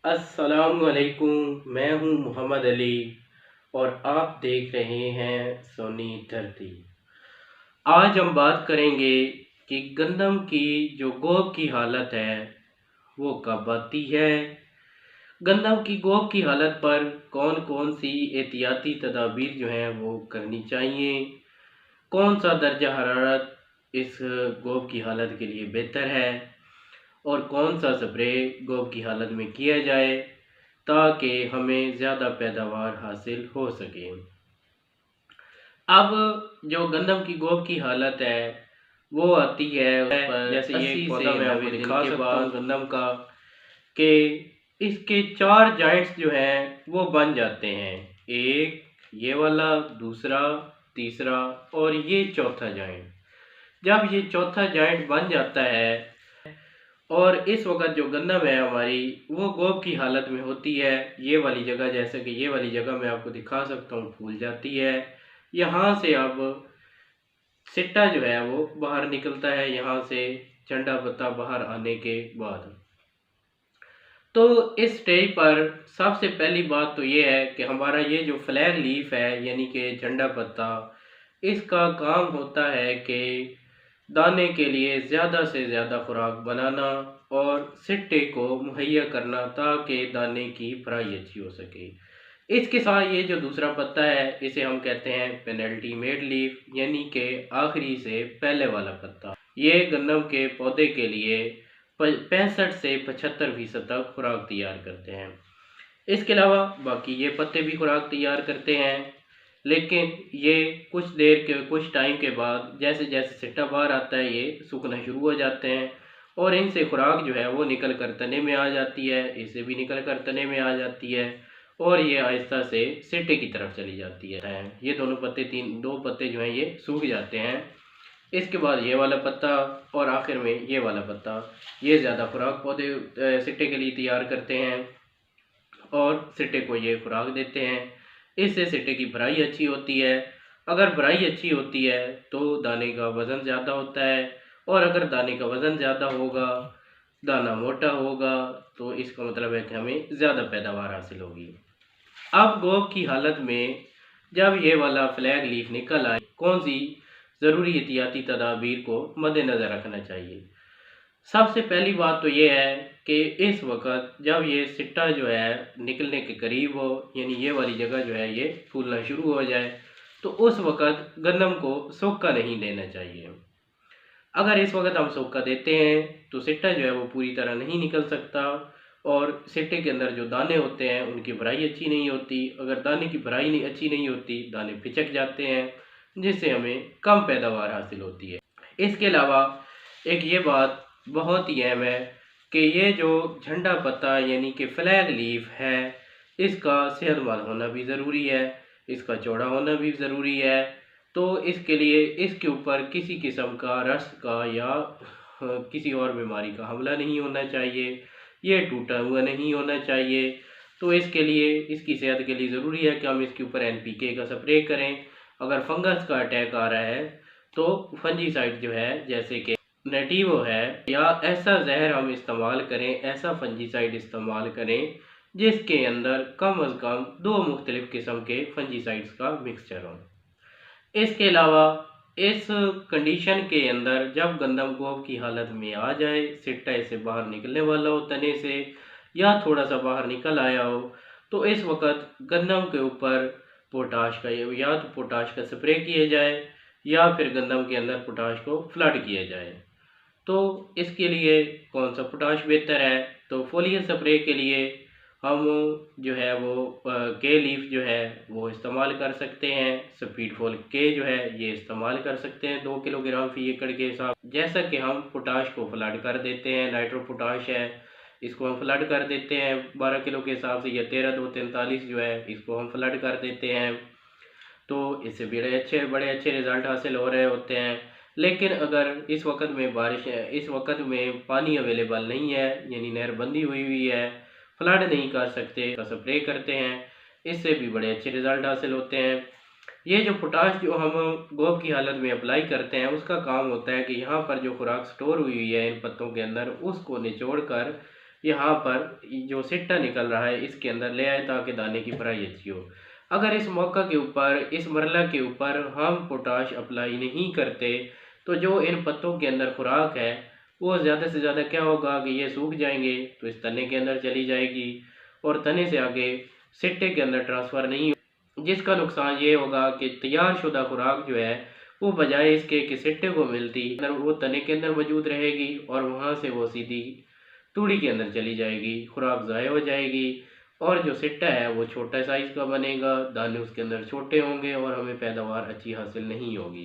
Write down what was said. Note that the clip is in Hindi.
अस्सलामुअलैकुम। मैं हूं मोहम्मद अली और आप देख रहे हैं सोनी धरती। आज हम बात करेंगे कि गंदम की जो गोब की हालत है वो कब आती है। गंदम की गोब की हालत पर कौन कौन सी एहतियाती तदाबीर जो हैं वो करनी चाहिए। कौन सा दर्जा हरारत इस गोब की हालत के लिए बेहतर है और कौन सा स्प्रे गोब की हालत में किया जाए ताकि हमें ज़्यादा पैदावार हासिल हो सके। अब जो गंदम की गोब की हालत है वो आती है उस पर जैसे ये 80 पौधा से मैं आपको 90 दिन दिखा के सकता हूँ बाद गंदम का कि इसके 4 जॉइंट्स जो हैं वो बन जाते हैं। एक ये वाला, दूसरा, तीसरा और ये चौथा जॉइंट। जब ये चौथा जॉइंट बन जाता है और इस वक्त जो गंदम है हमारी वो गोब की हालत में होती है। ये वाली जगह, जैसे कि ये वाली जगह मैं आपको दिखा सकता हूँ, फूल जाती है। यहाँ से अब सिट्टा जो है वो बाहर निकलता है, यहाँ से झंडा पत्ता बाहर आने के बाद। तो इस स्टेज पर सबसे पहली बात तो ये है कि हमारा ये जो फ्लैग लीफ है यानी कि झंडा पत्ता, इसका काम होता है कि दाने के लिए ज़्यादा से ज़्यादा खुराक बनाना और सिट्टे को मुहैया करना ताकि दाने की भराई अच्छी हो सके। इसके साथ ये जो दूसरा पत्ता है इसे हम कहते हैं पेनल्टी मेड लीफ यानी कि आखिरी से पहले वाला पत्ता। ये गंदम के पौधे के लिए 65 से 75% तक खुराक तैयार करते हैं। इसके अलावा बाकी ये पत्ते भी खुराक तैयार करते हैं, लेकिन ये कुछ टाइम के बाद जैसे जैसे सिट्टा बाहर आता है ये सूखना शुरू हो जाते हैं और इनसे खुराक जो है वो निकल कर तने में आ जाती है, इससे भी निकल कर तने में आ जाती है और ये आहिस्ता से सिट्टे की तरफ चली जाती है। ये दोनों पत्ते, दो पत्ते जो हैं ये सूख जाते हैं। इसके बाद ये वाला पत्ता और आखिर में ये वाला पत्ता, ये ज़्यादा खुराक पौधे सिट्टे के लिए तैयार करते हैं और सिट्टे को ये खुराक देते हैं। इससे सिट्टे की भराई अच्छी होती है। अगर भराई अच्छी होती है तो दाने का वज़न ज़्यादा होता है और अगर दाने का वज़न ज़्यादा होगा, दाना मोटा होगा, तो इसका मतलब है कि हमें ज़्यादा पैदावार हासिल होगी। अब गोब की हालत में जब ये वाला फ्लैग लीफ निकल आए, कौन सी ज़रूरी एहतियाती तदाबीर को मद्देनज़र रखना चाहिए। सबसे पहली बात तो ये है कि इस वक्त जब ये सिट्टा जो है निकलने के करीब हो, यानी ये वाली जगह जो है ये फूलना शुरू हो जाए, तो उस वक्त गंदम को सोखा नहीं देना चाहिए। अगर इस वक्त हम सोखा देते हैं तो सिट्टा जो है वो पूरी तरह नहीं निकल सकता और सिट्टे के अंदर जो दाने होते हैं उनकी भराई अच्छी नहीं होती। अगर दाने की भराई नहीं अच्छी नहीं होती, दाने पिचक जाते हैं जिससे हमें कम पैदावार हासिल होती है। इसके अलावा एक ये बात बहुत ही अहम है कि ये जो झंडा पत्ता यानी कि फ्लैग लीफ है, इसका सेहतमंद होना भी ज़रूरी है, इसका चौड़ा होना भी ज़रूरी है। तो इसके लिए इसके ऊपर किसी किस्म का रस का या किसी और बीमारी का हमला नहीं होना चाहिए, ये टूटा हुआ नहीं होना चाहिए। तो इसके लिए, इसकी सेहत के लिए ज़रूरी है कि हम इसके ऊपर एनपीके का स्प्रे करें। अगर फंगस का अटैक आ रहा है तो फंजीसाइड जो है जैसे कि नेटिवो है या ऐसा जहर हम इस्तेमाल करें, ऐसा फंजीसाइड इस्तेमाल करें जिसके अंदर कम अज़ कम 2 मुख्तलिफ़ किस्म के फंजीसाइड्स का मिक्सचर हो। इसके अलावा इस कंडीशन के अंदर जब गंदम गोब की हालत में आ जाए, सिट्टा इससे बाहर निकलने वाला हो तने से या थोड़ा सा बाहर निकल आया हो, तो इस वक्त गंदम के ऊपर पोटाश का या तो पोटाश का स्प्रे किया जाए या फिर गंदम के अंदर पोटाश को फ्लड किया जाए। तो इसके लिए कौन सा पोटाश बेहतर है, तो फोलियर स्प्रे के लिए हम जो है वो के लीफ जो है वो इस्तेमाल कर सकते हैं। स्पीड फॉल के जो है ये इस्तेमाल कर सकते हैं 2 किलोग्राम फी एकड़ के हिसाब। जैसा कि हम पोटाश को फ्लड कर देते हैं, नाइट्रो पोटाश है इसको हम फ्लड कर देते हैं 12 किलो के हिसाब से, या 13-2-43 जो है इसको हम फ्लड कर देते हैं। तो इससे बड़े अच्छे रिज़ल्ट हासिल हो रहे होते हैं। लेकिन अगर इस वक्त में पानी अवेलेबल नहीं है, यानी नहरबंदी हुई है, फ्लड नहीं कर सकते, तो स्प्रे करते हैं, इससे भी बड़े अच्छे रिज़ल्ट हासिल होते हैं। ये जो पोटाश जो हम गोब की हालत में अप्लाई करते हैं उसका काम होता है कि यहाँ पर जो खुराक स्टोर हुई है इन पत्तों के अंदर उसको निचोड़ कर यहाँ पर जो सिट्टा निकल रहा है इसके अंदर ले आए ताकि दाने की भराई अच्छी हो। अगर इस मौका के ऊपर, इस मरला के ऊपर हम पोटाश अप्लाई नहीं करते तो जो इन पत्तों के अंदर खुराक है वो ज़्यादा से ज़्यादा क्या होगा कि ये सूख जाएंगे, तो इस तने के अंदर चली जाएगी और तने से आगे सिट्टे के अंदर ट्रांसफ़र नहीं, जिसका नुकसान ये होगा कि तैयार शुदा खुराक जो है वो बजाय इसके कि सिट्टे को मिलती अंदर वो तने के अंदर मौजूद रहेगी और वहाँ से वो सीधी तूड़ी के अंदर चली जाएगी, खुराक ज़ाय हो जाएगी और जो सिट्टा है वो छोटा साइज़ का बनेगा, दाने उसके अंदर छोटे होंगे और हमें पैदावार अच्छी हासिल नहीं होगी।